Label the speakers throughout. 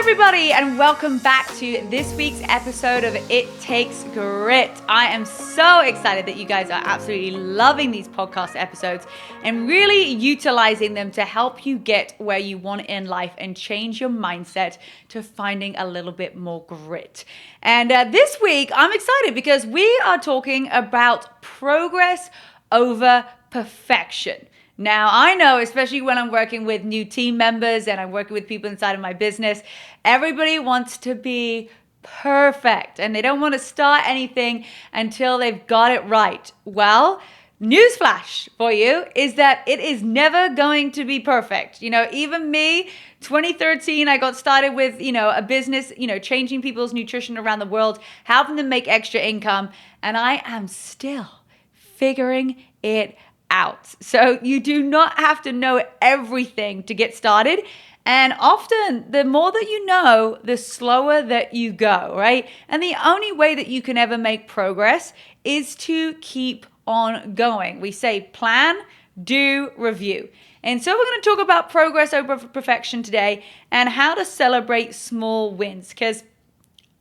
Speaker 1: everybody, and welcome back to this week's episode of It Takes Grit. I am so excited that you guys are absolutely loving these podcast episodes and really utilizing them to help you get where you want in life and change your mindset to finding a little bit more grit. And this week, I'm excited because we are talking about progress over perfection. Now, I know, especially when I'm working with new team members and I'm working with people inside of my business, everybody wants to be perfect and they don't want to start anything until they've got it right. Well, newsflash for you is that it is never going to be perfect. Even me, 2013, I got started with, a business, changing people's nutrition around the world, helping them make extra income. And I am still figuring it out. So you do not have to know everything to get started. And often the more that you know, the slower that you go, right? And the only way that you can ever make progress is to keep on going. We say plan, do, review. And so we're going to talk about progress over perfection today and how to celebrate small wins. Because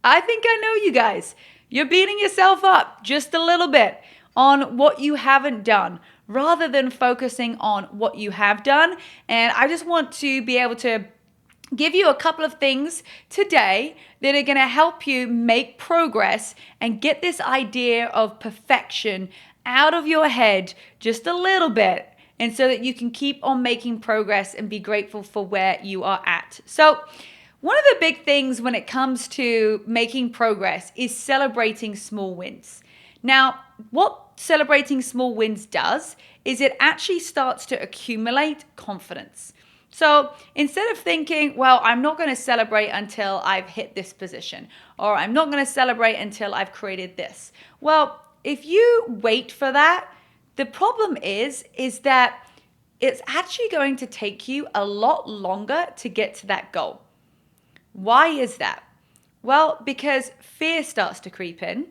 Speaker 1: I think I know you guys. You're beating yourself up just a little bit on what you haven't done, rather than focusing on what you have done. And I just want to be able to give you a couple of things today that are going to help you make progress and get this idea of perfection out of your head just a little bit, and so that you can keep on making progress and be grateful for where you are at. So one of the big things when it comes to making progress is celebrating small wins. Now, what celebrating small wins does is it actually starts to accumulate confidence. So instead of thinking, well, I'm not going to celebrate until I've hit this position, or I'm not going to celebrate until I've created this. Well, if you wait for that, the problem is that it's actually going to take you a lot longer to get to that goal. Why is that? Well, because fear starts to creep in.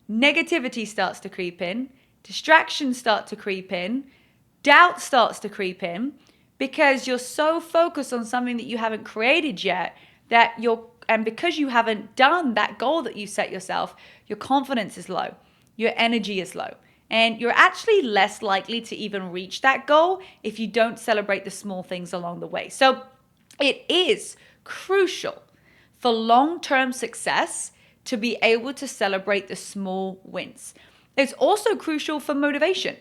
Speaker 1: Negativity starts to creep in, distractions start to creep in, doubt starts to creep in, because you're so focused on something that you haven't created yet and because you haven't done that goal that you set yourself, your confidence is low, your energy is low, and you're actually less likely to even reach that goal if you don't celebrate the small things along the way. So it is crucial for long-term success to be able to celebrate the small wins. It's also crucial for motivation.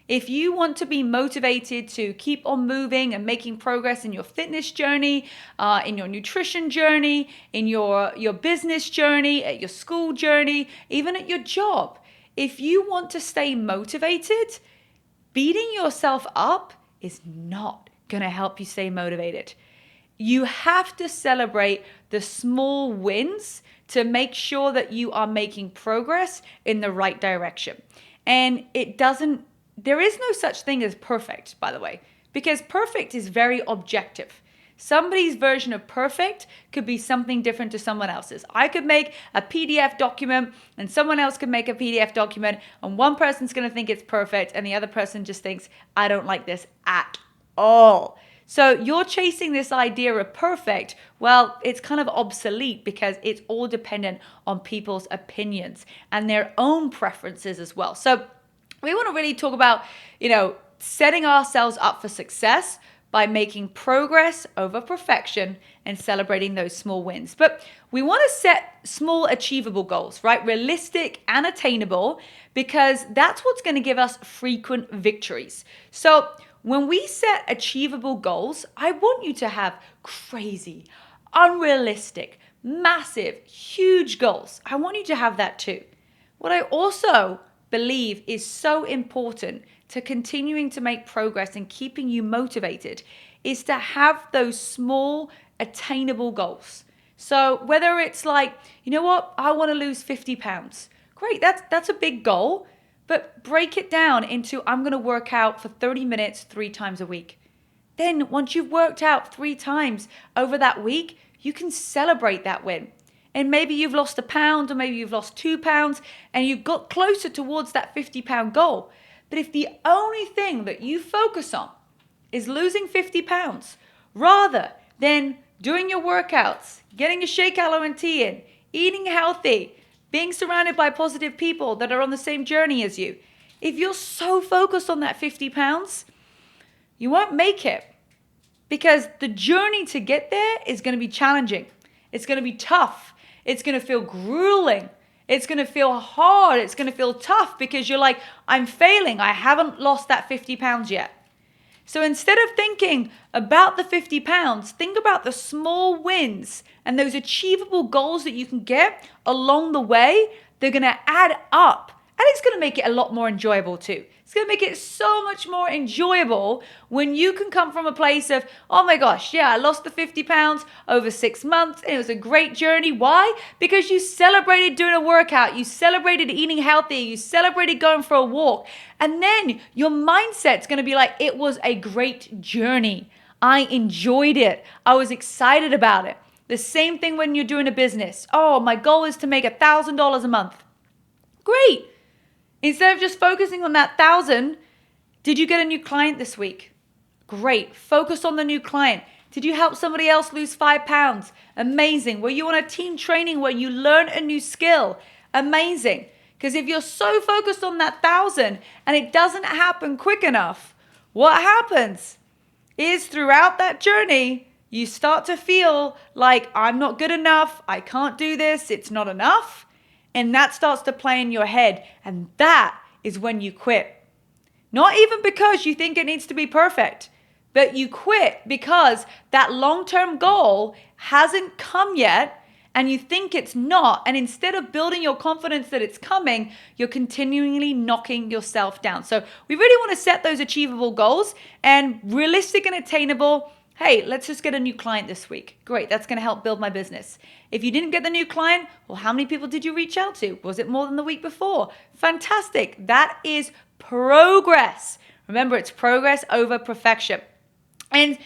Speaker 1: If you want to be motivated to keep on moving and making progress in your fitness journey, in your nutrition journey, in your business journey, at your school journey, even at your job, if you want to stay motivated, beating yourself up is not going to help you stay motivated. You have to celebrate the small wins to make sure that you are making progress in the right direction. And there is no such thing as perfect, by the way, because perfect is very objective. Somebody's version of perfect could be something different to someone else's. I could make a PDF document and someone else could make a PDF document, and one person's going to think it's perfect and the other person just thinks, I don't like this at all. So you're chasing this idea of perfect. Well, it's kind of obsolete because it's all dependent on people's opinions and their own preferences as well. So we want to really talk about, setting ourselves up for success by making progress over perfection and celebrating those small wins. But we want to set small achievable goals, right? Realistic and attainable, because that's what's going to give us frequent victories. So when we set achievable goals, I want you to have crazy, unrealistic, massive, huge goals. I want you to have that too. What I also believe is so important to continuing to make progress and keeping you motivated is to have those small, attainable goals. So whether it's like, I want to lose 50 pounds. Great, that's a big goal. But break it down into, I'm going to work out for 30 minutes 3 times a week. Then once you've worked out 3 times over that week, you can celebrate that win. And maybe you've lost a pound, or maybe you've lost 2 pounds, and you've got closer towards that 50-pound goal. But if the only thing that you focus on is losing 50 pounds, rather than doing your workouts, getting your shea and tea in, eating healthy, being surrounded by positive people that are on the same journey as you. If you're so focused on that 50 pounds, you won't make it, because the journey to get there is going to be challenging. It's going to be tough. It's going to feel grueling. It's going to feel hard. It's going to feel tough because you're like, I'm failing. I haven't lost that 50 pounds yet. So instead of thinking about the 50 pounds, think about the small wins and those achievable goals that you can get along the way. They're going to add up, and it's going to make it a lot more enjoyable too. It's going to make it so much more enjoyable when you can come from a place of, oh my gosh, yeah, I lost the 50 pounds over 6 months and it was a great journey. Why? Because you celebrated doing a workout, you celebrated eating healthy, you celebrated going for a walk. And then your mindset's going to be like, it was a great journey. I enjoyed it. I was excited about it. The same thing when you're doing a business. Oh, my goal is to make $1,000 a month. Great. Instead of just focusing on that 1,000, did you get a new client this week? Great. Focus on the new client. Did you help somebody else lose 5 pounds? Amazing. Were you on a team training where you learn a new skill? Amazing. Because if you're so focused on that 1,000 and it doesn't happen quick enough, what happens is throughout that journey, you start to feel like, I'm not good enough. I can't do this. It's not enough. And that starts to play in your head. And that is when you quit. Not even because you think it needs to be perfect, but you quit because that long-term goal hasn't come yet and you think it's not. And instead of building your confidence that it's coming, you're continually knocking yourself down. So we really want to set those achievable goals and realistic and attainable. Hey, let's just get a new client this week. Great, that's going to help build my business. If you didn't get the new client, well, how many people did you reach out to? Was it more than the week before? Fantastic. That is progress. Remember, it's progress over perfection. And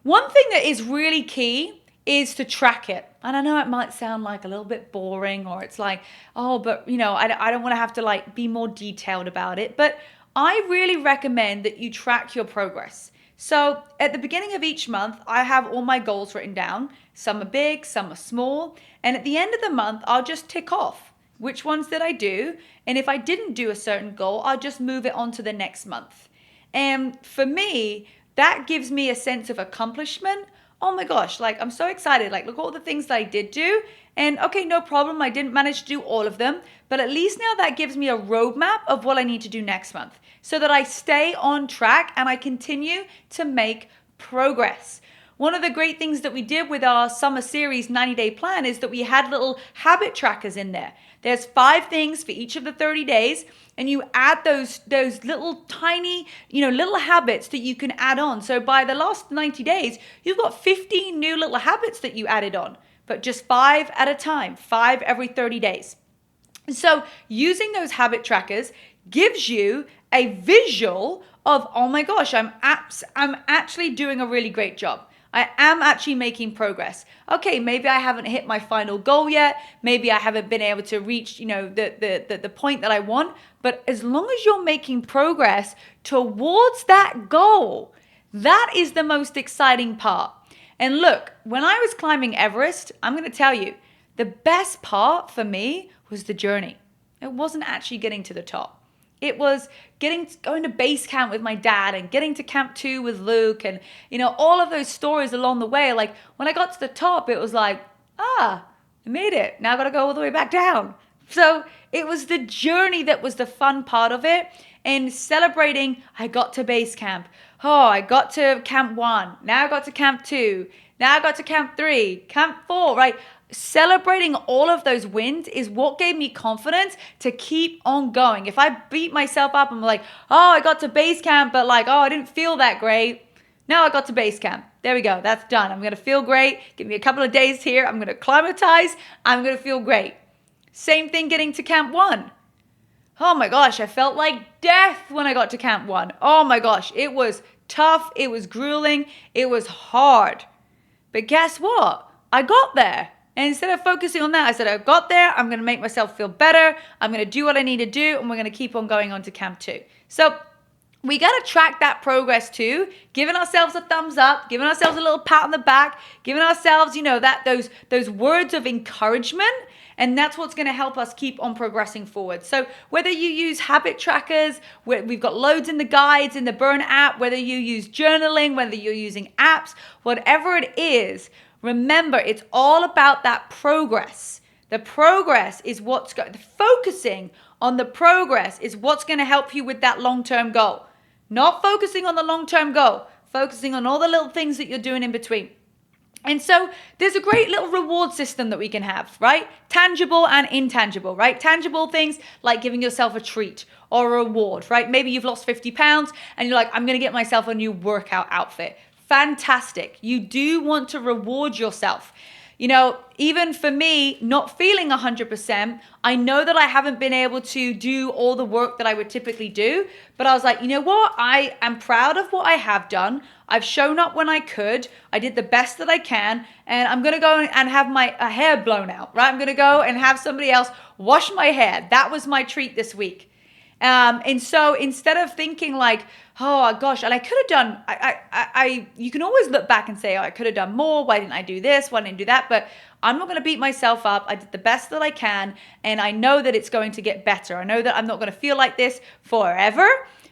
Speaker 1: one thing that is really key is to track it. And I know it might sound like a little bit boring, or it's like, oh, but I don't want to have to like be more detailed about it. But I really recommend that you track your progress. So at the beginning of each month, I have all my goals written down. Some are big, some are small. And at the end of the month, I'll just tick off which ones did I do. And if I didn't do a certain goal, I'll just move it on to the next month. And for me, that gives me a sense of accomplishment. Oh my gosh, like I'm so excited. Like, look at all the things that I did do. And okay, no problem. I didn't manage to do all of them. But at least now that gives me a roadmap of what I need to do next month so that I stay on track and I continue to make progress. One of the great things that we did with our summer series 90-day plan is that we had little habit trackers in there. There's 5 things for each of the 30 days, and you add those little tiny, little habits that you can add on. So by the last 90 days, you've got 15 new little habits that you added on, but just 5 at a time, 5 every 30 days. So using those habit trackers gives you a visual of, oh my gosh, I'm actually doing a really great job. I am actually making progress. Okay, maybe I haven't hit my final goal yet. Maybe I haven't been able to reach, the point that I want. But as long as you're making progress towards that goal, that is the most exciting part. And look, when I was climbing Everest, I'm going to tell you, the best part for me was the journey. It wasn't actually getting to the top. It was going to base camp with my dad and getting to camp 2 with Luke and, all of those stories along the way. Like when I got to the top, it was like, I made it. Now I got to go all the way back down. So it was the journey that was the fun part of it. And celebrating, I got to base camp. Oh, I got to camp 1. Now I got to camp 2. Now I got to camp 3, camp 4, right? Celebrating all of those wins is what gave me confidence to keep on going. If I beat myself up and I'm like, oh, I got to base camp, but I didn't feel that great. Now I got to base camp. There we go. That's done. I'm going to feel great. Give me a couple of days here. I'm going to acclimatize. I'm going to feel great. Same thing getting to camp 1. Oh my gosh, I felt like death when I got to camp 1. Oh my gosh, it was tough. It was grueling. It was hard. But guess what? I got there. And instead of focusing on that, I said, I got there. I'm going to make myself feel better. I'm going to do what I need to do. And we're going to keep on going on to camp 2. So we got to track that progress too, giving ourselves a thumbs up, giving ourselves a little pat on the back, giving ourselves, that those words of encouragement. And that's what's going to help us keep on progressing forward. So whether you use habit trackers, we've got loads in the guides, in the Burn app, whether you use journaling, whether you're using apps, whatever it is, remember, it's all about that progress. The progress is focusing on the progress is what's going to help you with that long-term goal. Not focusing on the long-term goal, focusing on all the little things that you're doing in between. And so there's a great little reward system that we can have, right? Tangible and intangible, right? Tangible things like giving yourself a treat or a reward, right? Maybe you've lost 50 pounds and you're like, I'm going to get myself a new workout outfit. Fantastic. You do want to reward yourself. Even for me, not feeling 100%, I know that I haven't been able to do all the work that I would typically do. But I was like, you know what? I am proud of what I have done. I've shown up when I could. I did the best that I can. And I'm going to go and have my hair blown out, right? I'm going to go and have somebody else wash my hair. That was my treat this week. And so instead of thinking like, oh gosh, and I could have done, you can always look back and say, oh, I could have done more. Why didn't I do this? Why didn't I do that? But I'm not going to beat myself up. I did the best that I can. And I know that it's going to get better. I know that I'm not going to feel like this forever.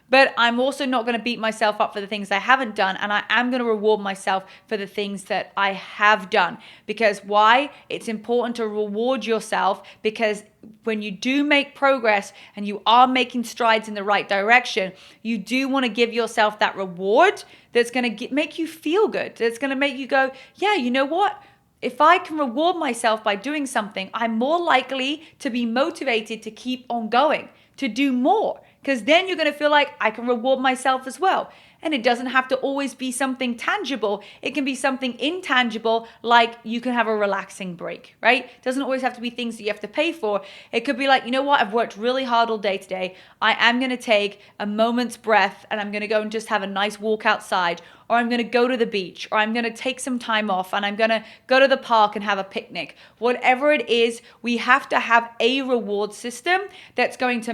Speaker 1: But I'm also not going to beat myself up for the things I haven't done. And I am going to reward myself for the things that I have done. Because why? It's important to reward yourself, because when you do make progress and you are making strides in the right direction, you do want to give yourself that reward that's going to make you feel good. That's going to make you go, yeah, you know what? If I can reward myself by doing something, I'm more likely to be motivated to keep on going, to do more. Because then you're going to feel like I can reward myself as well. And it doesn't have to always be something tangible. It can be something intangible, like you can have a relaxing break, right? It doesn't always have to be things that you have to pay for. It could be like, you know what? I've worked really hard all day today. I am going to take a moment's breath and I'm going to go and just have a nice walk outside. Or I'm going to go to the beach, or I'm going to take some time off and I'm going to go to the park and have a picnic. Whatever it is, we have to have a reward system that's going to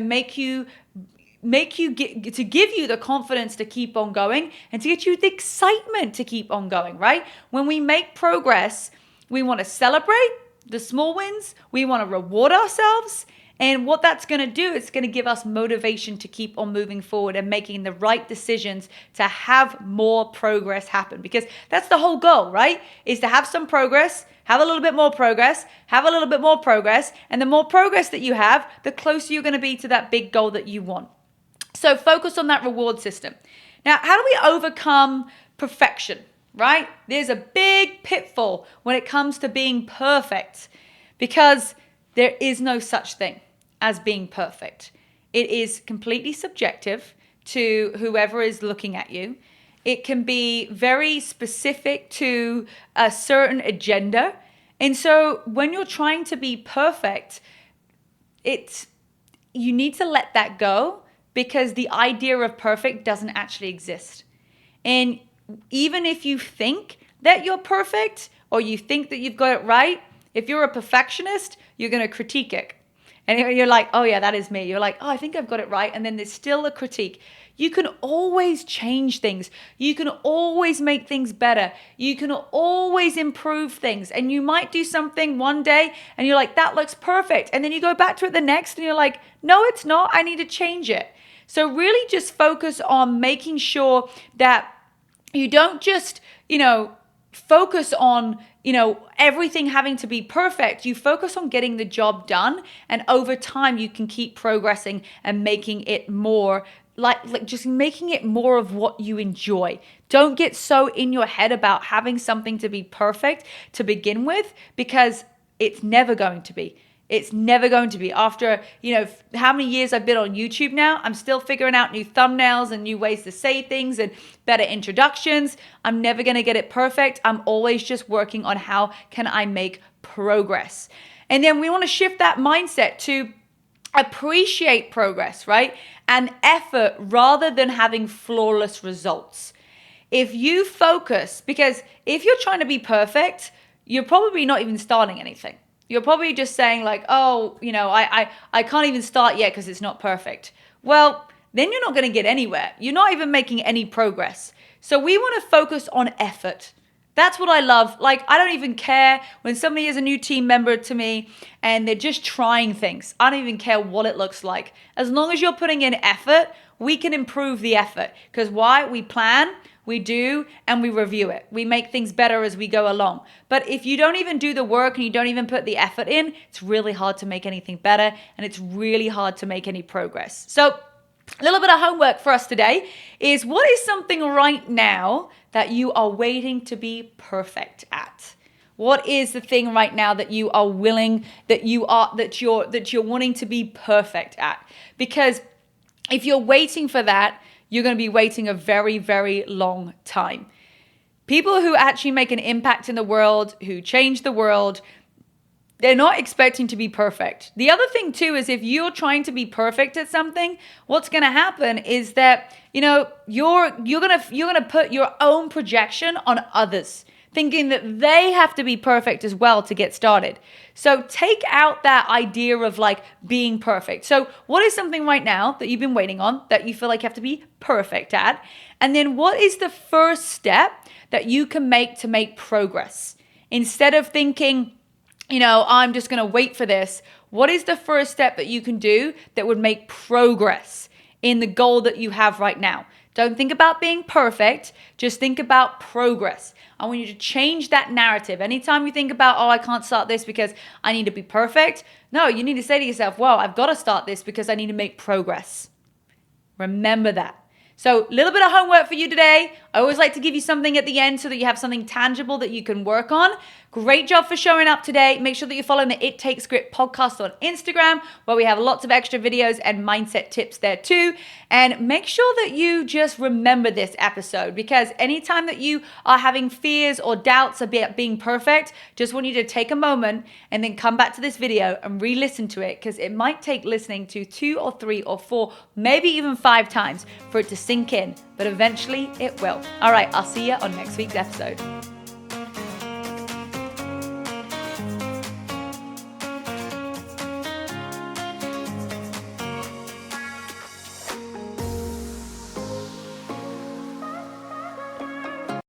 Speaker 1: give you the confidence to keep on going and to get you the excitement to keep on going, right? When we make progress, we want to celebrate the small wins. We want to reward ourselves. And what that's going to do, it's going to give us motivation to keep on moving forward and making the right decisions to have more progress happen. Because that's the whole goal, right? Is to have some progress, have a little bit more progress, have a little bit more progress. And the more progress that you have, the closer you're going to be to that big goal that you want. So focus on that reward system. Now, how do we overcome perfection, right? There's a big pitfall when it comes to being perfect, because there is no such thing as being perfect. It is completely subjective to whoever is looking at you. It can be very specific to a certain agenda. And so when you're trying to be perfect, you need to let that go, because the idea of perfect doesn't actually exist. And even if you think that you're perfect or you think that you've got it right, if you're a perfectionist, you're going to critique it. And you're like, oh yeah, that is me. You're like, oh, I think I've got it right. And then there's still a critique. You can always change things. You can always make things better. You can always improve things. And you might do something one day and you're like, that looks perfect. And then you go back to it the next and you're like, no, it's not. I need to change it. So really just focus on making sure that you don't just, focus on, everything having to be perfect. You focus on getting the job done, and over time you can keep progressing and making it more like just making it more of what you enjoy. Don't get so in your head about having something to be perfect to begin with, because it's never going to be. It's never going to be. After, how many years I've been on YouTube now, I'm still figuring out new thumbnails and new ways to say things and better introductions. I'm never going to get it perfect. I'm always just working on how can I make progress. And then we want to shift that mindset to appreciate progress, right? And effort rather than having flawless results. If you focus, because if you're trying to be perfect, you're probably not even starting anything. You're probably just saying like, oh, I can't even start yet because it's not perfect. Well, then you're not going to get anywhere. You're not even making any progress. So we want to focus on effort. That's what I love. Like, I don't even care when somebody is a new team member to me and they're just trying things. I don't even care what it looks like. As long as you're putting in effort, we can improve the effort. Because why? We plan, we do, and we review it. We make things better as we go along. But if you don't even do the work and you don't even put the effort in, it's really hard to make anything better, and it's really hard to make any progress. So a little bit of homework for us today is, what is something right now that you are waiting to be perfect at? What is the thing right now that you are willing, that you're wanting to be perfect at? Because if you're waiting for that, you're going to be waiting a very, very long time. People who actually make an impact in the world, who change the world, they're not expecting to be perfect. The other thing too is, if you're trying to be perfect at something, what's going to happen is that, you're going to put your own projection on others, thinking that they have to be perfect as well to get started. So take out that idea of like being perfect. So what is something right now that you've been waiting on that you feel like you have to be perfect at? And then what is the first step that you can make to make progress? Instead of thinking, I'm just going to wait for this. What is the first step that you can do that would make progress in the goal that you have right now? Don't think about being perfect. Just think about progress. I want you to change that narrative. Anytime you think about, I can't start this because I need to be perfect. No, you need to say to yourself, I've got to start this because I need to make progress. Remember that. So a little bit of homework for you today. I always like to give you something at the end so that you have something tangible that you can work on. Great job for showing up today. Make sure that you're following the It Takes Grit podcast on Instagram, where we have lots of extra videos and mindset tips there too. And make sure that you just remember this episode, because anytime that you are having fears or doubts about being perfect, just want you to take a moment and then come back to this video and re-listen to it, because it might take listening to 2 or 3 or 4, maybe even 5 times for it to sink in, but eventually it will. All right, I'll see you on next week's episode.